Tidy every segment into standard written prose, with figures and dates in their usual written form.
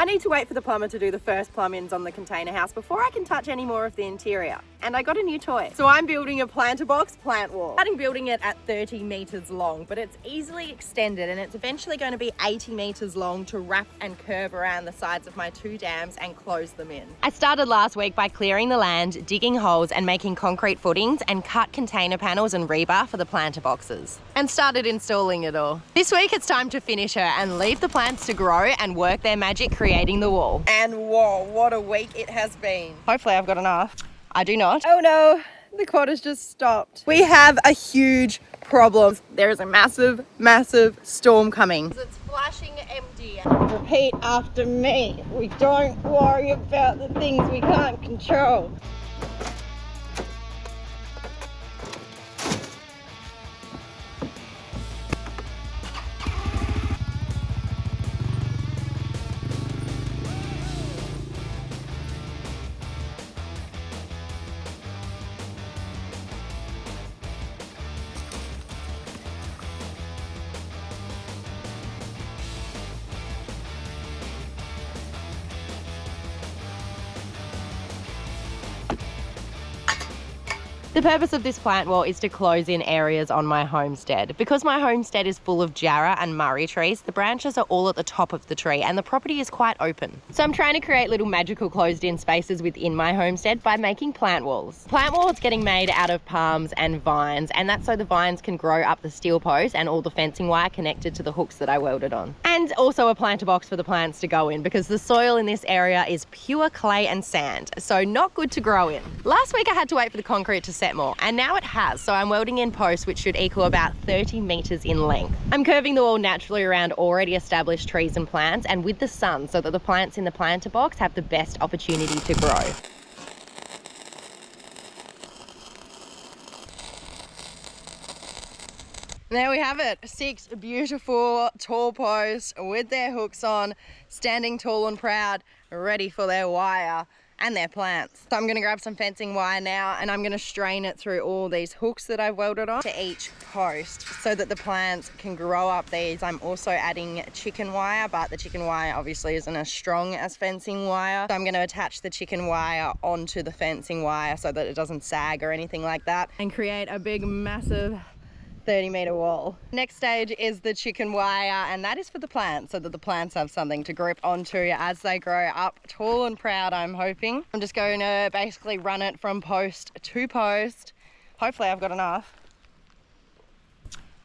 need to wait for the plumber to do the first plumb-ins on the container house before I can touch any more of the interior. And I got a new toy. So I'm building a planter box plant wall. I'm building it at 30 meters long, but it's easily extended and it's eventually going to be 80 meters long to wrap and curve around the sides of my 2 dams and close them in. I started last week by clearing the land, digging holes and making concrete footings, and cut container panels and rebar for the planter boxes. And started installing it all. This week it's time to finish her and leave the plants to grow and work their magic creating the wall. And whoa, what a week it has been. Hopefully I've got enough. I do not. Oh no, the quad has just stopped. We have a huge problem. There is a massive, massive storm coming. It's flashing empty. Repeat after me. We don't worry about the things we can't control. The purpose of this plant wall is to close in areas on my homestead. Because my homestead is full of jarrah and murray trees, the branches are all at the top of the tree and the property is quite open. So I'm trying to create little magical closed in spaces within my homestead by making plant walls. Plant walls getting made out of palms and vines, and that's so the vines can grow up the steel post and all the fencing wire connected to the hooks that I welded on. And also a planter box for the plants to go in, because the soil in this area is pure clay and sand, so not good to grow in. Last week I had to wait for the concrete to set more, and now it has, so I'm welding in posts which should equal about 30 meters in length. I'm curving the wall naturally around already established trees and plants and with the sun, so that the plants in the planter box have the best opportunity to grow. There we have it, 6 beautiful tall posts with their hooks on, standing tall and proud, ready for their wire and their plants. So I'm going to grab some fencing wire now and I'm going to strain it through all these hooks that I've welded on to each post so that the plants can grow up these. I'm also adding chicken wire, but the chicken wire obviously isn't as strong as fencing wire. So I'm going to attach the chicken wire onto the fencing wire so that it doesn't sag or anything like that, and create a big massive 30-meter wall. Next stage is the chicken wire, and that is for the plants so that the plants have something to grip onto as they grow up tall and proud, I'm hoping. I'm just going to basically run it from post to post. Hopefully I've got enough.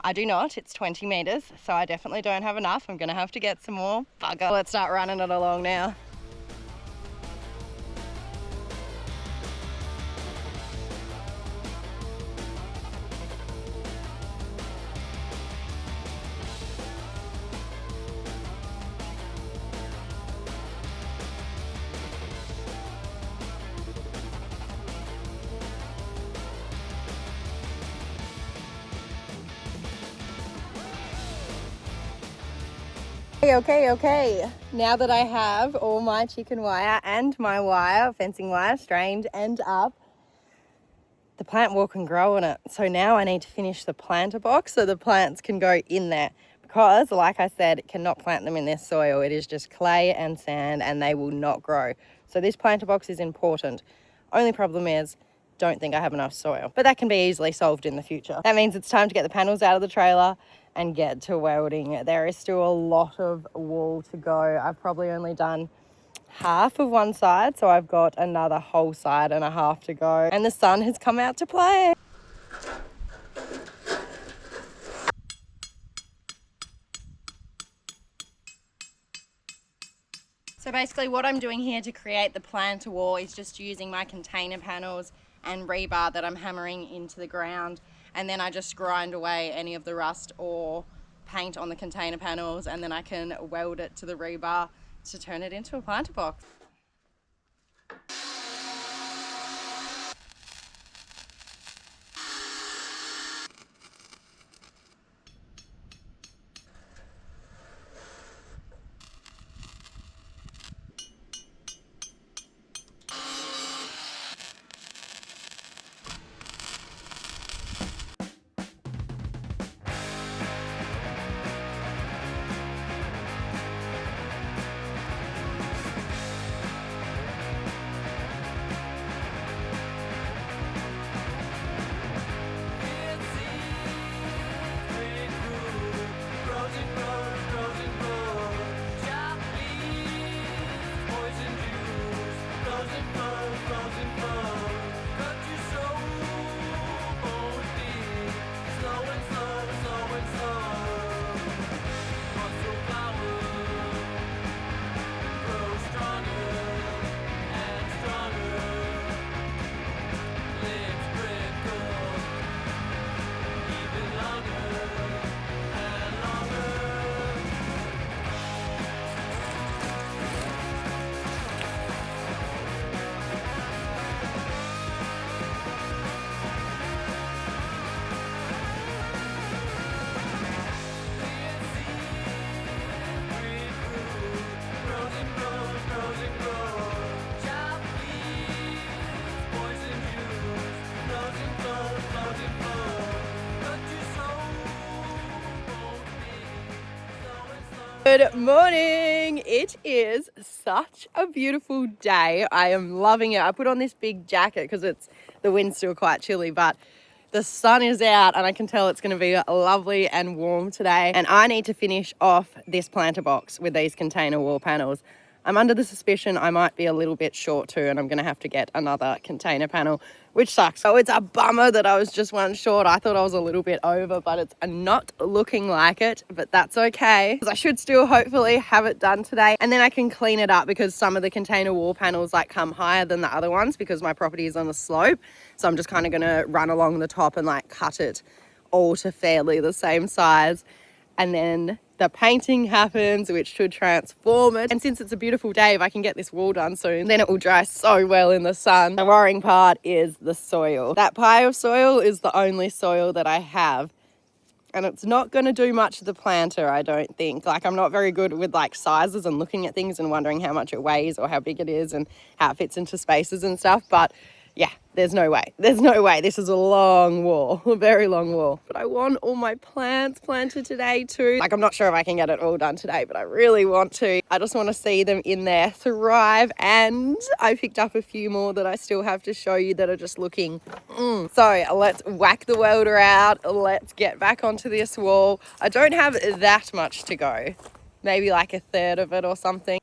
I do not, it's 20 meters, so I definitely don't have enough. I'm gonna have to get some more. Bugger. Let's start running it along now. Okay. Now that I have all my chicken wire and my wire, fencing wire, strained and up, the plant wall can grow on it. So now I need to finish the planter box so the plants can go in there. Because, like I said, it cannot plant them in this soil. It is just clay and sand and they will not grow. So this planter box is important. Only problem is, don't think I have enough soil. But that can be easily solved in the future. That means it's time to get the panels out of the trailer and get to welding. There is still a lot of wall to go. I've probably only done half of one side, so I've got another whole side and a half to go. And the sun has come out to play. So basically what I'm doing here to create the planter wall is just using my container panels and rebar that I'm hammering into the ground, and then I just grind away any of the rust or paint on the container panels, and then I can weld it to the rebar to turn it into a planter box. Good morning. It is such a beautiful day. I am loving it. I put on this big jacket because the wind's still quite chilly, but the sun is out and I can tell it's going to be lovely and warm today. And I need to finish off this planter box with these container wall panels. I'm under the suspicion I might be a little bit short too, and I'm going to have to get another container panel, which sucks. So it's a bummer that I was just one short. I thought I was a little bit over, but it's not looking like it, but that's okay, because I should still hopefully have it done today, and then I can clean it up because some of the container wall panels like come higher than the other ones because my property is on a slope. So I'm just kind of going to run along the top and like cut it all to fairly the same size, and then the painting happens, which should transform it. And since it's a beautiful day, if I can get this wall done soon, then it will dry so well in the sun. The worrying part is the soil. That pile of soil is the only soil that I have, and it's not going to do much to the planter, I don't think. Like, I'm not very good with like sizes and looking at things and wondering how much it weighs or how big it is and how it fits into spaces and stuff, but yeah, there's no way. There's no way. This is a long wall, a very long wall. But I want all my plants planted today too. Like, I'm not sure if I can get it all done today, but I really want to. I just want to see them in there thrive. And I picked up a few more that I still have to show you that are just looking. So let's whack the welder out. Let's get back onto this wall. I don't have that much to go. Maybe like a third of it or something.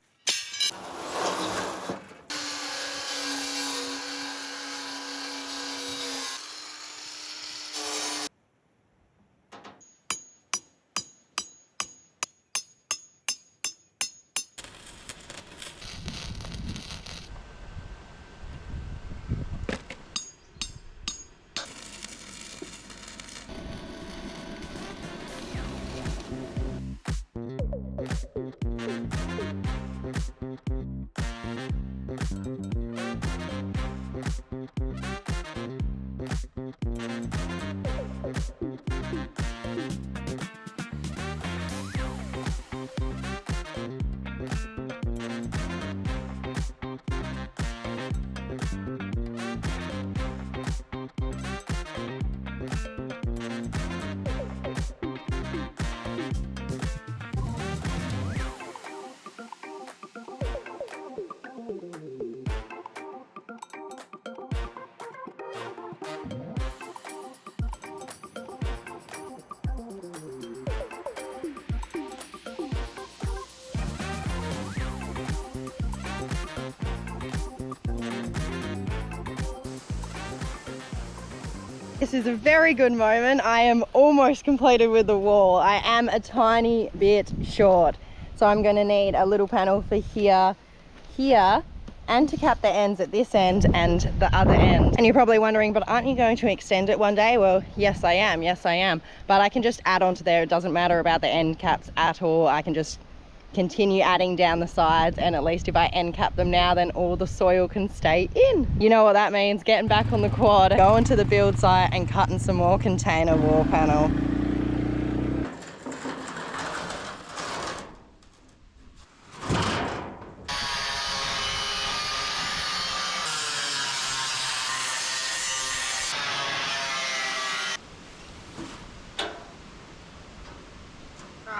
This is a very good moment. I am almost completed with the wall. I am a tiny bit short. So I'm going to need a little panel for here, here, and to cap the ends at this end and the other end. And you're probably wondering, but aren't you going to extend it one day? Well, yes I am, yes I am. But I can just add onto there. It doesn't matter about the end caps at all. I can just continue adding down the sides, and at least if I end cap them now, then all the soil can stay in. You know what that means, getting back on the quad, going to the build site and cutting some more container wall panel.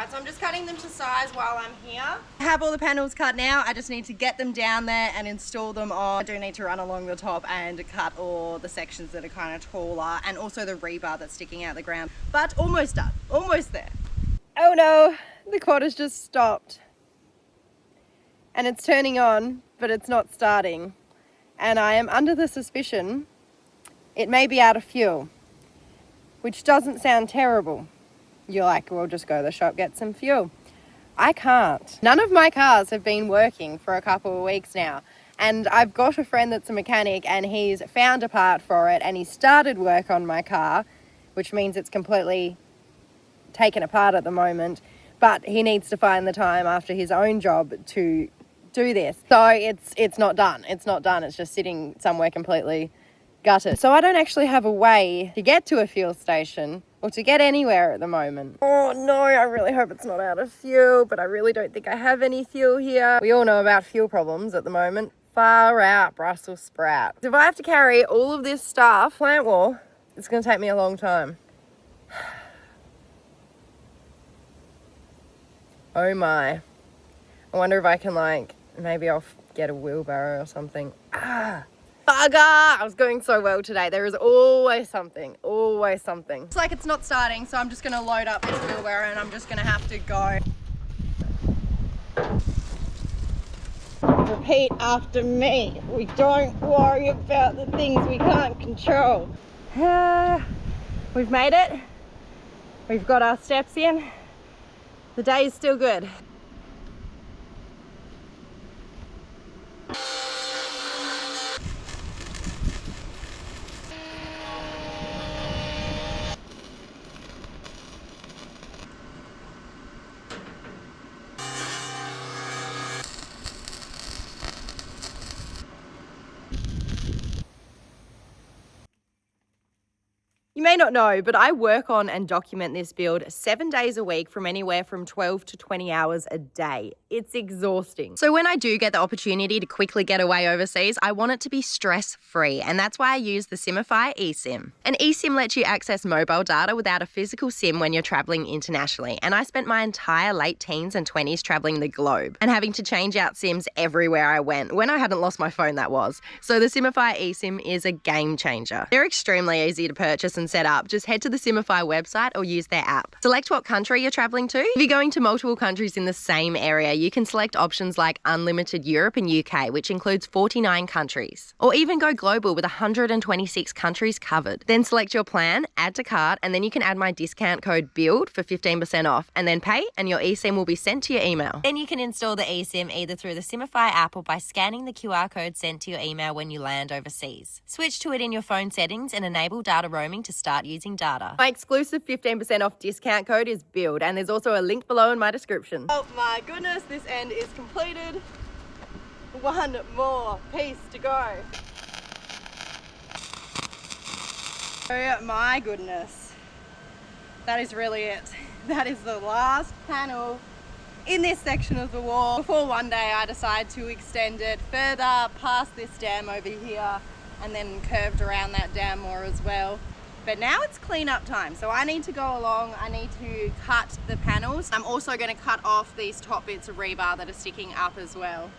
So I'm just cutting them to size while I'm here. I have all the panels cut now. I just need to get them down there and install them on. I do need to run along the top and cut all the sections that are kind of taller, and also the rebar that's sticking out the ground. But almost done, almost there. Oh no, the quad has just stopped. And it's turning on, but it's not starting. and I am under the suspicion it may be out of fuel, which doesn't sound terrible. You're like, well, just go to the shop, get some fuel. I can't. None of my cars have been working for a couple of weeks now. And I've got a friend that's a mechanic and he's found a part for it and he started work on my car, which means it's completely taken apart at the moment. But he needs to find the time after his own job to do this. So it's not done. It's not done. It's just sitting somewhere completely gutted. So I don't actually have a way to get to a fuel station or to get anywhere at the moment. Oh no, I really hope it's not out of fuel, but I really don't think I have any fuel here. We all know about fuel problems at the moment. Far out, Brussels sprout. If I have to carry all of this stuff, plant war, it's gonna take me a long time. Oh my. I wonder if I can maybe I'll get a wheelbarrow or something. Bugger! I was going so well today. There is always something, always something. It's like it's not starting, so I'm just gonna load up this wheelbarrow and I'm just gonna have to go. Repeat after me. We don't worry about the things we can't control. We've made it. We've got our steps in. The day is still good. You may not know, but I work on and document this build 7 days a week from anywhere from 12 to 20 hours a day. It's exhausting. So when I do get the opportunity to quickly get away overseas, I want it to be stress-free, and that's why I use the Simify eSIM. An eSIM lets you access mobile data without a physical SIM when you're traveling internationally, and I spent my entire late teens and 20s traveling the globe and having to change out SIMs everywhere I went, when I hadn't lost my phone, that was. So the Simify eSIM is a game changer. They're extremely easy to purchase and set up. Just head to the Simify website or use their app. Select what country you're traveling to. If you're going to multiple countries in the same area, you can select options like Unlimited Europe and UK, which includes 49 countries. Or even go global with 126 countries covered. Then select your plan, add to cart, and then you can add my discount code BUILD for 15% off, and then pay, and your eSIM will be sent to your email. Then you can install the eSIM either through the Simify app or by scanning the QR code sent to your email when you land overseas. Switch to it in your phone settings and enable data roaming to start using data. My exclusive 15% off discount code is BUILD, and there's also a link below in my description. Oh my goodness, this end is completed. One more piece to go. Oh my goodness. That is really it. That is the last panel in this section of the wall before one day I decide to extend it further past this dam over here and then curved around that dam more as well. But now it's clean up time, so I need to go along, I need to cut the panels. I'm also going to cut off these top bits of rebar that are sticking up as well.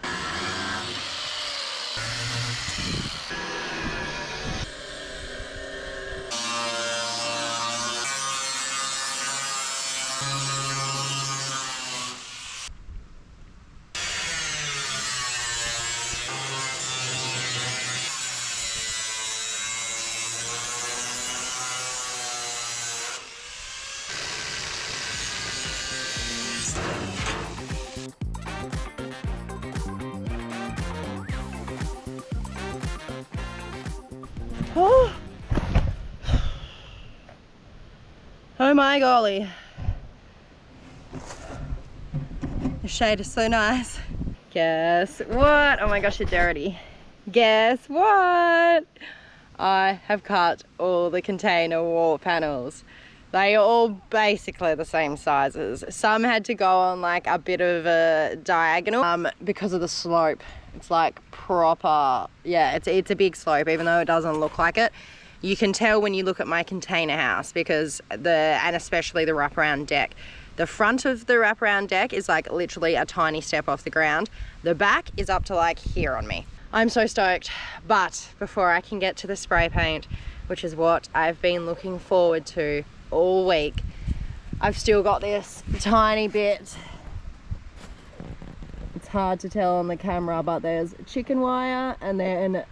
Oh. Oh my golly. The shade is so nice. Guess what? Oh my gosh, you're dirty. Guess what? I have cut all the container wall panels. They are all basically the same sizes. Some had to go on like a bit of a diagonal because of the slope. It's like proper, yeah, it's a big slope, even though it doesn't look like it. You can tell when you look at my container house because and especially the wraparound deck. The front of the wraparound deck is like literally a tiny step off the ground. The back is up to like here on me. I'm so stoked, but before I can get to the spray paint, which is what I've been looking forward to all week, I've still got this tiny bit. It's hard to tell on the camera, but there's chicken wire and then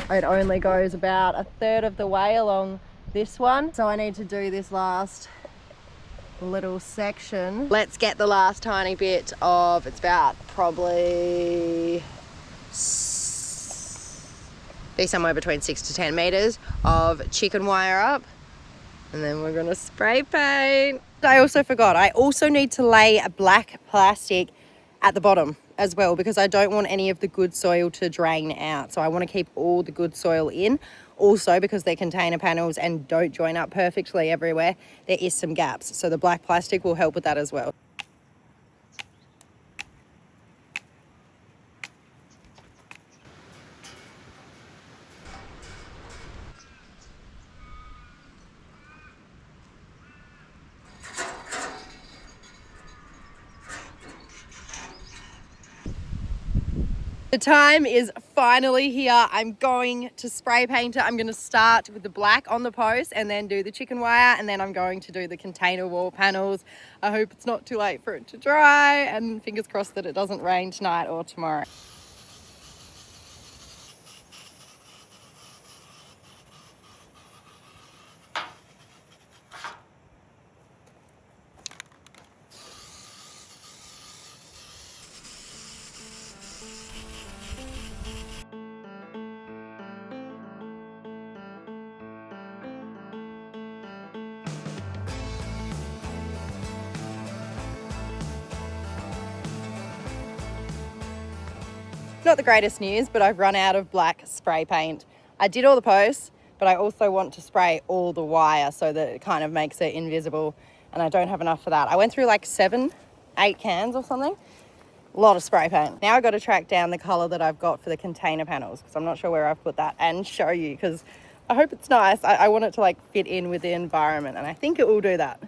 It only goes about a third of the way along this one. So I need to do this last little section. Let's get the last tiny bit of, it's about probably be somewhere between 6 to 10 meters of chicken wire up, and then we're gonna spray paint. I also forgot, I also need to lay a black plastic at the bottom as well, because I don't want any of the good soil to drain out. So I want to keep all the good soil in. Also, because they're container panels and don't join up perfectly everywhere, there is some gaps. So the black plastic will help with that as well. The time is finally here. I'm going to spray paint it. I'm going to start with the black on the post and then do the chicken wire, and then I'm going to do the container wall panels. I hope it's not too late for it to dry, and fingers crossed that it doesn't rain tonight or tomorrow. Not the greatest news, but I've run out of black spray paint. I did all the posts, but I also want to spray all the wire so that it kind of makes it invisible, and I don't have enough for that. I went through like 7, 8 cans or something. A lot of spray paint. Now I've got to track down the color that I've got for the container panels, because I'm not sure where I've put that, and show you, because I hope it's nice. I want it to like fit in with the environment, and I think it will do that.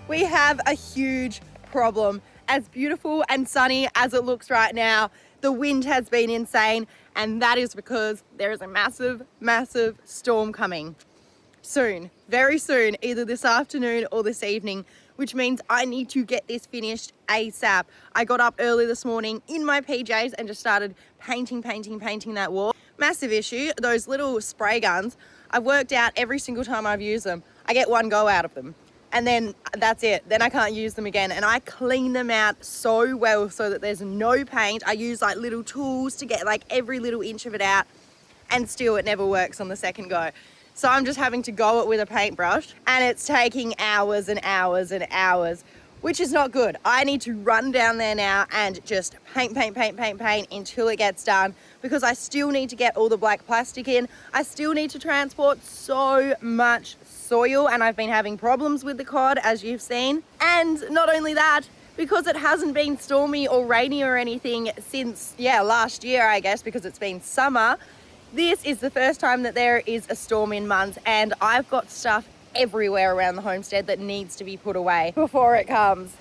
We have a huge problem. As beautiful and sunny as it looks right now, the wind has been insane, and that is because there is a massive, massive storm coming soon, very soon, either this afternoon or this evening, which means I need to get this finished ASAP. I got up early this morning in my PJs and just started painting that wall. Massive issue, those little spray guns, I've worked out every single time I've used them, I get one go out of them. And then that's it. Then I can't use them again. And I clean them out so well so that there's no paint. I use like little tools to get like every little inch of it out, and still it never works on the second go. So I'm just having to go it with a paintbrush, and it's taking hours and hours and hours, which is not good. I need to run down there now and just paint until it gets done, because I still need to get all the black plastic in. I still need to transport so much soil, and I've been having problems with the cod, as you've seen. And not only that, because it hasn't been stormy or rainy or anything since, last year, I guess, because it's been summer, this is the first time that there is a storm in months, and I've got stuff everywhere around the homestead that needs to be put away before it comes.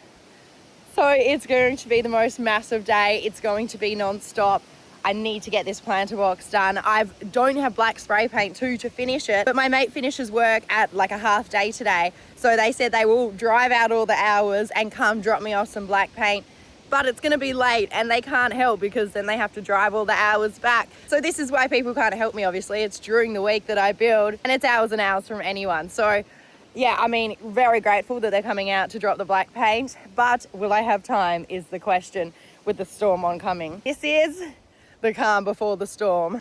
So it's going to be the most massive day. It's going to be non-stop. I need to get this planter box done. I don't have black spray paint too to finish it, but my mate finishes work at like a half day today. So they said they will drive out all the hours and come drop me off some black paint, but it's gonna be late and they can't help because then they have to drive all the hours back. So this is why people can't help me, obviously. It's during the week that I build, and it's hours and hours from anyone. So yeah, I mean, very grateful that they're coming out to drop the black paint, but will I have time is the question with the storm oncoming. This is the calm before the storm.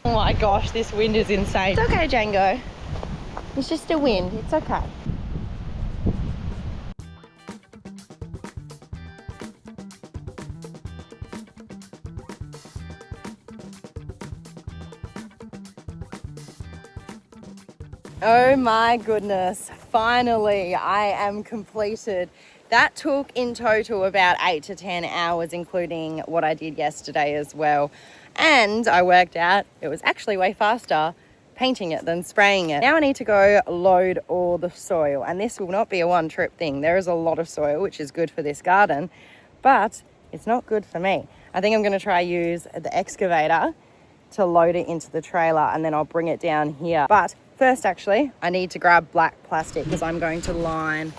Oh my gosh, this wind is insane. It's okay, Django. It's just a wind, it's okay. Oh my goodness, finally I am completed. That took in total about 8 to 10 hours, including what I did yesterday as well. And I worked out it was actually way faster painting it than spraying it. Now I need to go load all the soil, and this will not be a one-trip thing. There is a lot of soil, which is good for this garden, but it's not good for me. I think I'm going to try use the excavator to load it into the trailer, and then I'll bring it down here. But first, actually, I need to grab black plastic because I'm going to line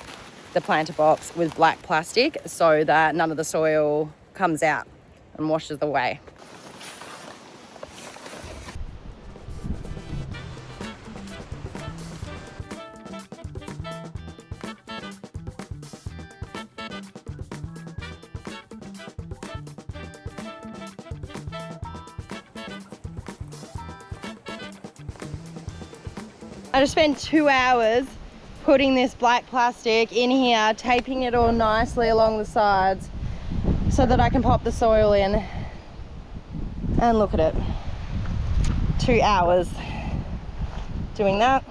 the planter box with black plastic so that none of the soil comes out and washes away. I just spent 2 hours putting this black plastic in here, taping it all nicely along the sides so that I can pop the soil in. And look at it, 2 hours doing that.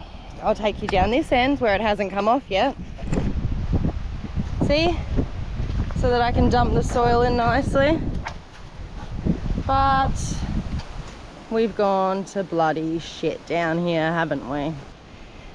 I'll take you down this end where it hasn't come off yet. See? So that I can dump the soil in nicely. But we've gone to bloody shit down here, haven't we?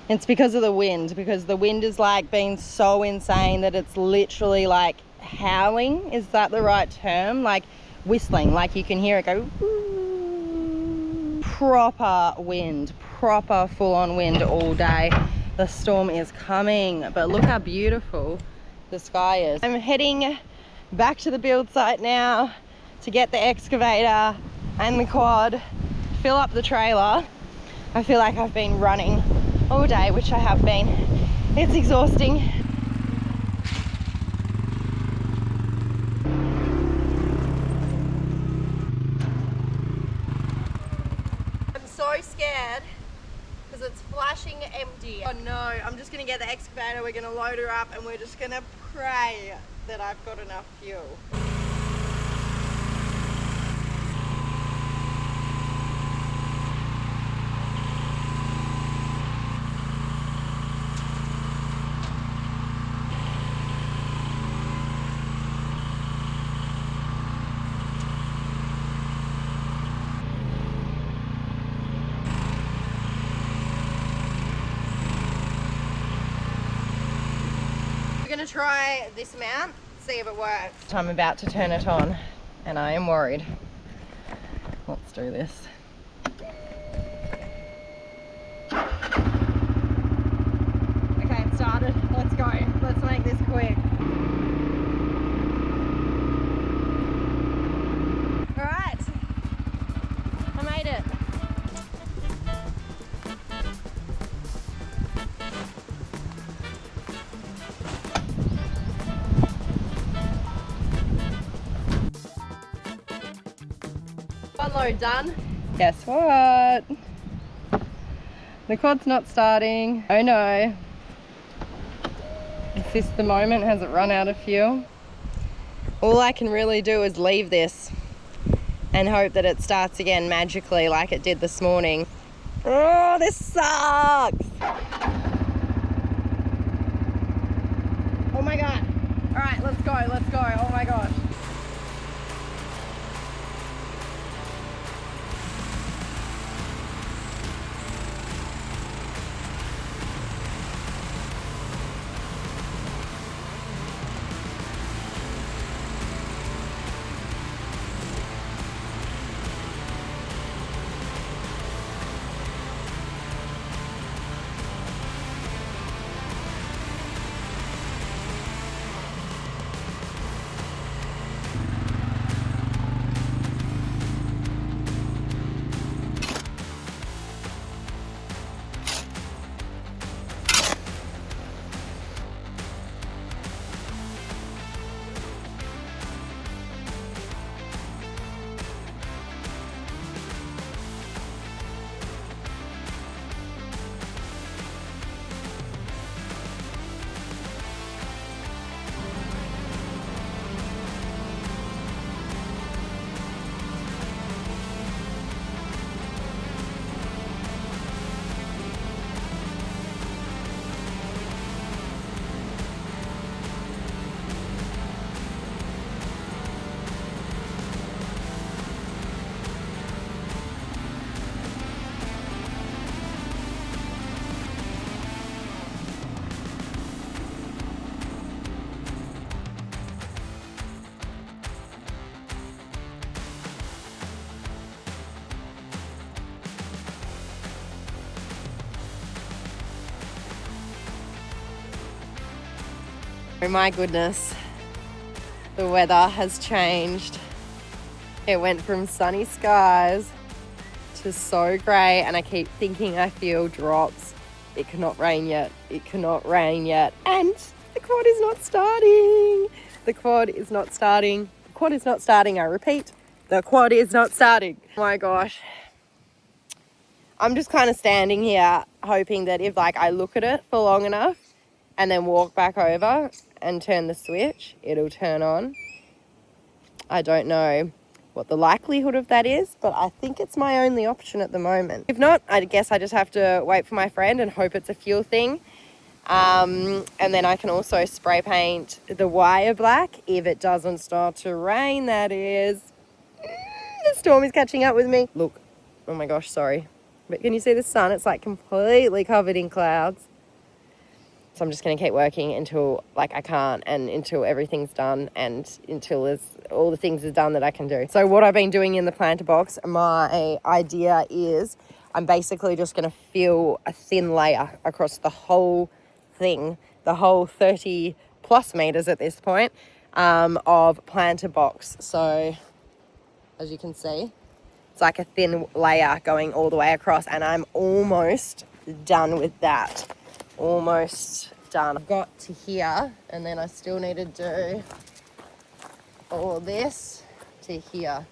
It's because of the wind, because the wind is like being so insane that it's literally like howling. Is that the right term? Like whistling, like you can hear it go. Ooh. Proper wind, proper full-on wind all day. The storm is coming, but look how beautiful the sky is. I'm heading back to the build site now to get the excavator and the quad, fill up the trailer. I feel like I've been running all day, which I have been. It's exhausting. I'm so scared because it's flashing empty. Oh no, I'm just gonna get the excavator, we're gonna load her up, and we're just gonna pray that I've got enough fuel. Try this amount, see if it works. I'm about to turn it on and I am worried. Let's do this. Okay, it started. Let's go. Let's make this quick. Alright, I made it. Load done. Guess what? The quad's not starting. Oh no. Is this the moment? Has it run out of fuel? All I can really do is leave this and hope that it starts again magically like it did this morning. Oh, this sucks. Oh my god. All right, let's go, let's go. Oh my gosh. Oh my goodness, the weather has changed. It went from sunny skies to so grey, and I keep thinking I feel drops. It cannot rain yet. It cannot rain yet. And the quad is not starting. The quad is not starting. The quad is not starting. I repeat, the quad is not starting. Oh my gosh. I'm just kind of standing here hoping that if like I look at it for long enough and then walk back over and turn the switch, it'll turn on. I don't know what the likelihood of that is, but I think it's my only option at the moment. If not, I guess I just have to wait for my friend and hope it's a fuel thing. And then I can also spray paint the wire black if it doesn't start to rain, that is. The storm is catching up with me. Look, oh my gosh, sorry. But can you see the sun? It's like completely covered in clouds. So I'm just going to keep working until like I can't, and until everything's done, and until all the things are done that I can do. So what I've been doing in the planter box, my idea is I'm basically just going to fill a thin layer across the whole thing, the whole 30 plus meters at this point, of planter box. So as you can see, it's like a thin layer going all the way across, and I'm almost done with that. Almost done. I've got to here, and then I still need to do all this to here.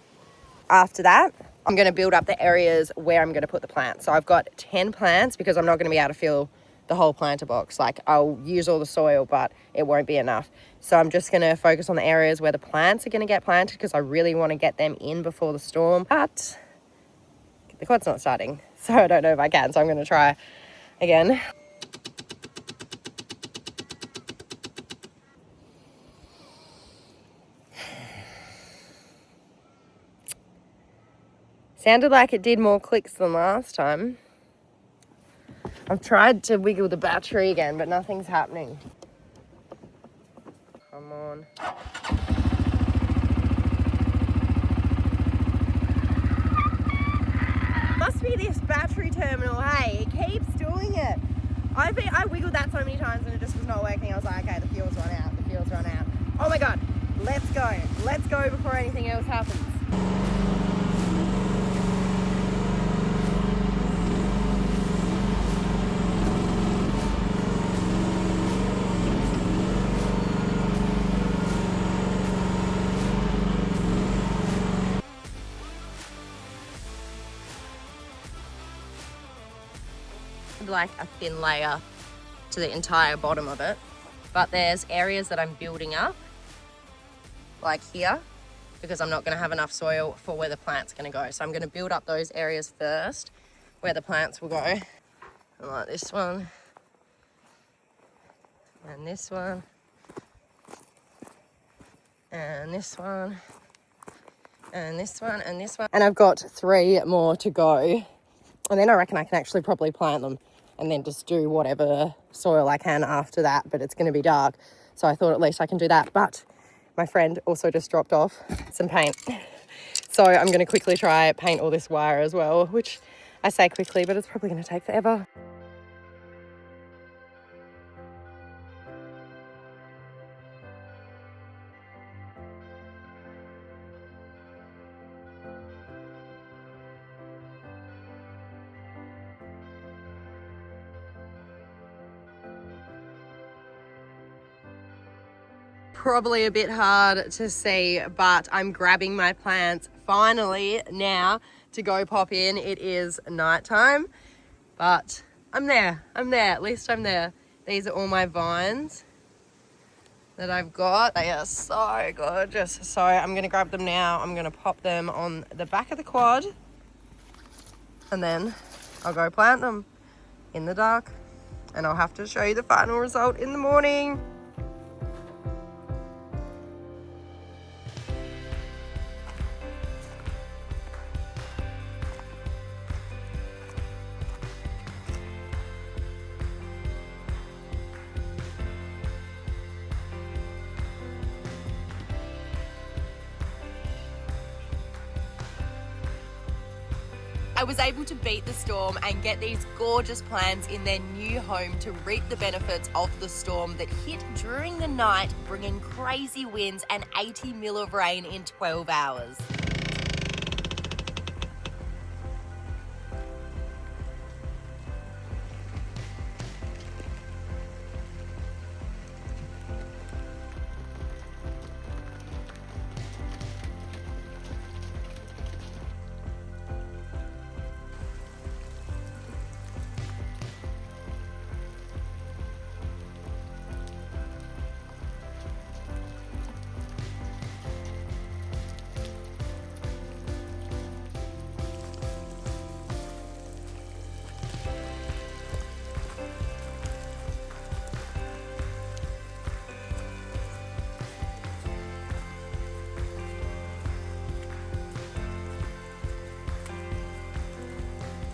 After that, I'm going to build up the areas where I'm going to put the plants. So I've got 10 plants because I'm not going to be able to fill the whole planter box. Like, I'll use all the soil, but it won't be enough. So I'm just going to focus on the areas where the plants are going to get planted because I really want to get them in before the storm. But the quad's not starting, so I don't know if I can. So I'm going to try again. Sounded like it did more clicks than last time. I've tried to wiggle the battery again, but nothing's happening. Come on. Must be this battery terminal, hey? It keeps doing it. I wiggled that so many times and it just was not working. I was like, okay, the fuel's run out. The fuel's run out. Oh my God, let's go. Let's go before anything else happens. Like a thin layer to the entire bottom of it, but there's areas that I'm building up like here because I'm not going to have enough soil for where the plant's going to go. So I'm going to build up those areas first where the plants will go, like this one and this one and this one and this one and this one, and I've got 3 more to go, and then I reckon I can actually probably plant them and then just do whatever soil I can after that, but it's going to be dark. So I thought at least I can do that. But my friend also just dropped off some paint. So I'm going to quickly try paint all this wire as well, which I say quickly, but it's probably going to take forever. Probably a bit hard to see, but I'm grabbing my plants finally now to go pop in. It is nighttime, but I'm there. At least I'm there. These are all my vines that I've got. They are so gorgeous. So I'm going to grab them now. I'm going to pop them on the back of the quad, and then I'll go plant them in the dark, and I'll have to show you the final result in the morning. I was able to beat the storm and get these gorgeous plants in their new home to reap the benefits of the storm that hit during the night, bringing crazy winds and 80 mil of rain in 12 hours.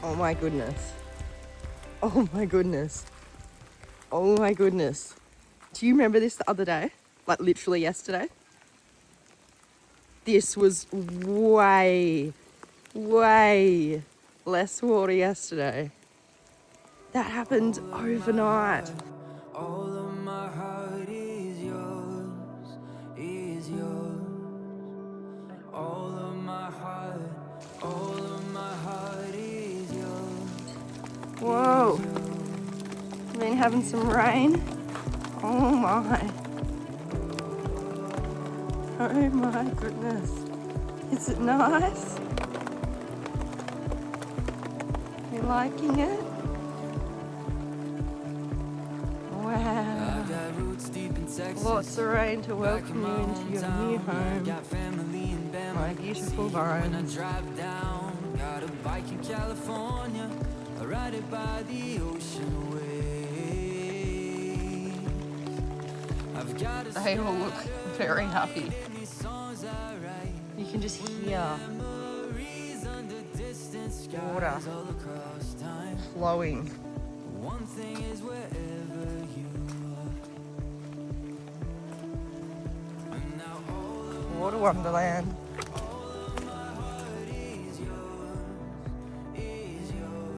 Oh my goodness. Oh my goodness. Oh my goodness. Do you remember this the other day? Like literally yesterday? This was way less water yesterday. That happened overnight. All of my heart is yours, is yours. All of my heart is yours. Whoa. Been having some rain. Oh my. Oh my goodness. Is it nice? You liking it? Wow. Lots of rain to welcome you into your new home. My beautiful bones. Got a bike in California, I ride it by the ocean waves. They all look very happy. You can just hear water flowing. One thing is wherever you are. Water wonderland.